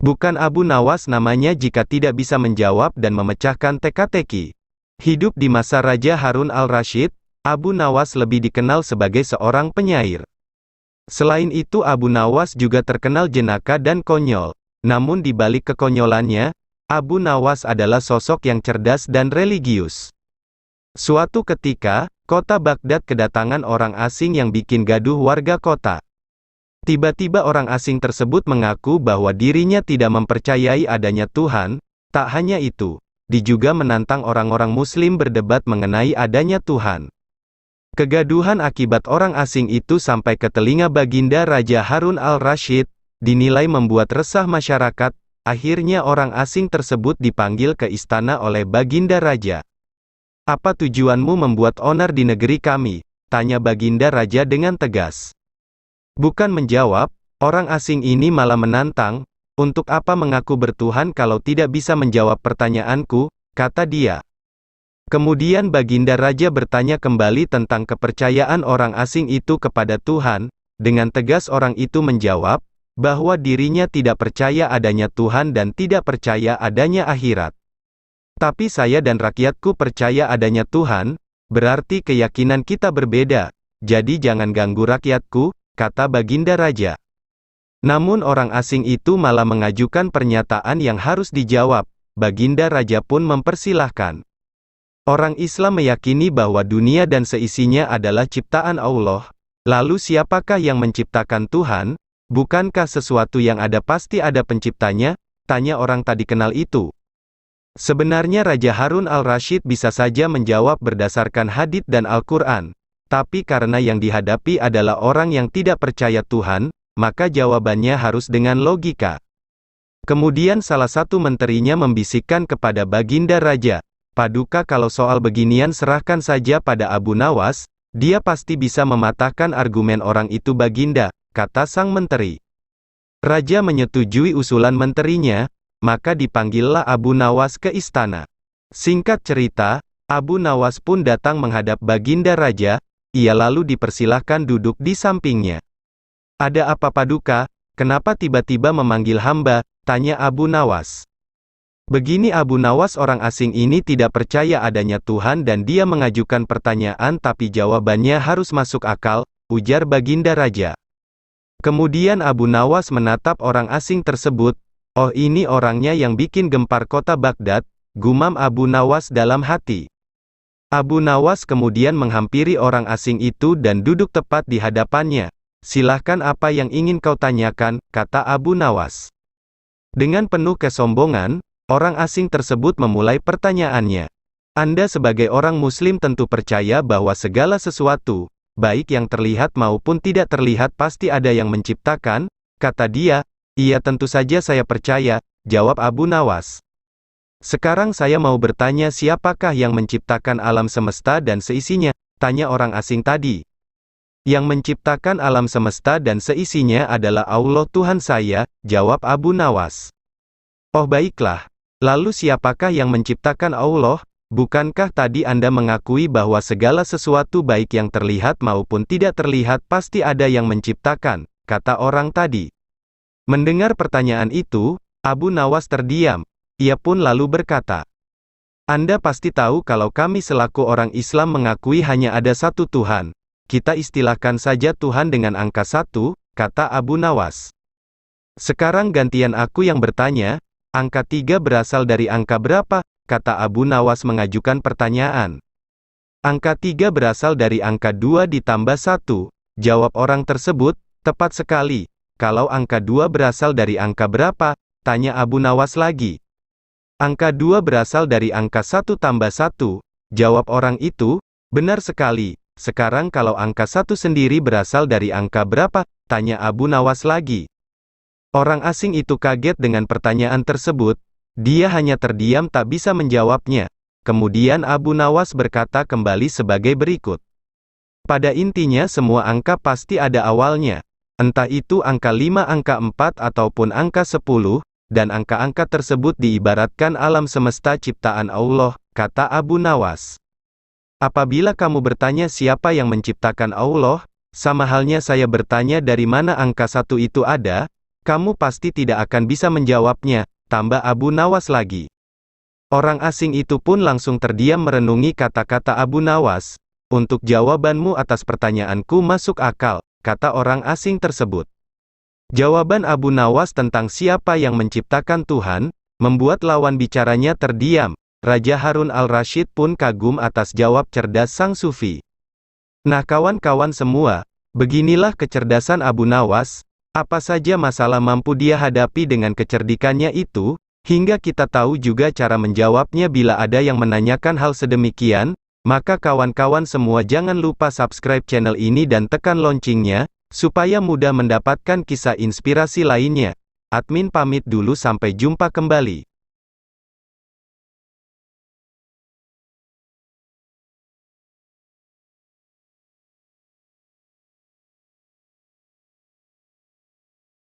Bukan Abu Nawas namanya jika tidak bisa menjawab dan memecahkan teka-teki. Hidup di masa Raja Harun al-Rasyid, Abu Nawas lebih dikenal sebagai seorang penyair. Selain itu Abu Nawas juga terkenal jenaka dan konyol. Namun di balik kekonyolannya, Abu Nawas adalah sosok yang cerdas dan religius. Suatu ketika, kota Baghdad kedatangan orang asing yang bikin gaduh warga kota. Tiba-tiba orang asing tersebut mengaku bahwa dirinya tidak mempercayai adanya Tuhan. Tak hanya itu, dia juga menantang orang-orang Muslim berdebat mengenai adanya Tuhan. Kegaduhan akibat orang asing itu sampai ke telinga Baginda Raja Harun al-Rasyid, dinilai membuat resah masyarakat. Akhirnya orang asing tersebut dipanggil ke istana oleh Baginda Raja. "Apa tujuanmu membuat onar di negeri kami?" tanya Baginda Raja dengan tegas. Bukan menjawab, orang asing ini malah menantang, "Untuk apa mengaku bertuhan kalau tidak bisa menjawab pertanyaanku?" kata dia. Kemudian Baginda Raja bertanya kembali tentang kepercayaan orang asing itu kepada Tuhan. Dengan tegas orang itu menjawab, bahwa dirinya tidak percaya adanya Tuhan dan tidak percaya adanya akhirat. "Tapi saya dan rakyatku percaya adanya Tuhan, berarti keyakinan kita berbeda, jadi jangan ganggu rakyatku," kata Baginda Raja. Namun orang asing itu malah mengajukan pernyataan yang harus dijawab. Baginda Raja pun mempersilahkan. Orang Islam meyakini bahwa dunia dan seisinya adalah ciptaan Allah. Lalu siapakah yang menciptakan Tuhan? Bukankah sesuatu yang ada pasti ada penciptanya? Tanya orang tadi kenal itu. Sebenarnya Raja Harun al-Rasyid bisa saja menjawab berdasarkan hadits dan Al-Quran. Tapi karena yang dihadapi adalah orang yang tidak percaya Tuhan, maka jawabannya harus dengan logika. Kemudian salah satu menterinya membisikkan kepada Baginda Raja, "Paduka, kalau soal beginian serahkan saja pada Abu Nawas, dia pasti bisa mematahkan argumen orang itu Baginda," kata sang menteri. Raja menyetujui usulan menterinya, maka dipanggillah Abu Nawas ke istana. Singkat cerita, Abu Nawas pun datang menghadap Baginda Raja. Ia lalu dipersilahkan duduk di sampingnya. "Ada apa Paduka? Kenapa tiba-tiba memanggil hamba?" tanya Abu Nawas. Begini, Abu Nawas orang asing ini tidak percaya adanya Tuhan dan dia mengajukan pertanyaan tapi jawabannya harus masuk akal, ujar Baginda Raja. Kemudian Abu Nawas menatap orang asing tersebut. "Oh, ini orangnya yang bikin gempar kota Baghdad," gumam Abu Nawas dalam hati. Abu Nawas kemudian menghampiri orang asing itu dan duduk tepat di hadapannya. "Silahkan, apa yang ingin kau tanyakan?" kata Abu Nawas. Dengan penuh kesombongan, orang asing tersebut memulai pertanyaannya. "Anda sebagai orang Muslim tentu percaya bahwa segala sesuatu, baik yang terlihat maupun tidak terlihat pasti ada yang menciptakan," kata dia. "Iya, tentu saja saya percaya," jawab Abu Nawas. "Sekarang saya mau bertanya, siapakah yang menciptakan alam semesta dan seisinya?" tanya orang asing tadi. "Yang menciptakan alam semesta dan seisinya adalah Allah Tuhan saya," jawab Abu Nawas. "Oh baiklah, lalu siapakah yang menciptakan Allah? Bukankah tadi Anda mengakui bahwa segala sesuatu baik yang terlihat maupun tidak terlihat pasti ada yang menciptakan," kata orang tadi. Mendengar pertanyaan itu, Abu Nawas terdiam. Ia pun lalu berkata, "Anda pasti tahu kalau kami selaku orang Islam mengakui hanya ada satu Tuhan. Kita istilahkan saja Tuhan dengan angka 1, kata Abu Nawas. "Sekarang gantian aku yang bertanya, angka 3 berasal dari angka berapa?" kata Abu Nawas mengajukan pertanyaan. "Angka 3 berasal dari angka 2 ditambah 1, jawab orang tersebut. "Tepat sekali. Kalau angka 2 berasal dari angka berapa?" tanya Abu Nawas lagi. "Angka 2 berasal dari angka 1 tambah 1, jawab orang itu. "Benar sekali. Sekarang kalau angka 1 sendiri berasal dari angka berapa?" tanya Abu Nawas lagi. Orang asing itu kaget dengan pertanyaan tersebut. Dia hanya terdiam tak bisa menjawabnya. Kemudian Abu Nawas berkata kembali sebagai berikut. "Pada intinya semua angka pasti ada awalnya. Entah itu angka 5, angka 4 ataupun angka 10, dan angka-angka tersebut diibaratkan alam semesta ciptaan Allah," kata Abu Nawas. "Apabila kamu bertanya siapa yang menciptakan Allah, sama halnya saya bertanya dari mana angka 1 itu ada, Kamu pasti tidak akan bisa menjawabnya, tambah Abu Nawas lagi. Orang asing itu pun langsung terdiam merenungi kata-kata Abu Nawas. Untuk jawabanmu atas pertanyaanku masuk akal, kata orang asing tersebut. Jawaban Abu Nawas tentang siapa yang menciptakan Tuhan, membuat lawan bicaranya terdiam. Raja Harun al-Rasyid pun kagum atas jawab cerdas sang sufi. Nah kawan-kawan semua, beginilah kecerdasan Abu Nawas. Apa saja masalah mampu dia hadapi dengan kecerdikannya itu, hingga kita tahu juga cara menjawabnya bila ada yang menanyakan hal sedemikian, maka kawan-kawan semua jangan lupa subscribe channel ini dan tekan loncengnya, supaya mudah mendapatkan kisah inspirasi lainnya. Admin pamit dulu sampai jumpa kembali.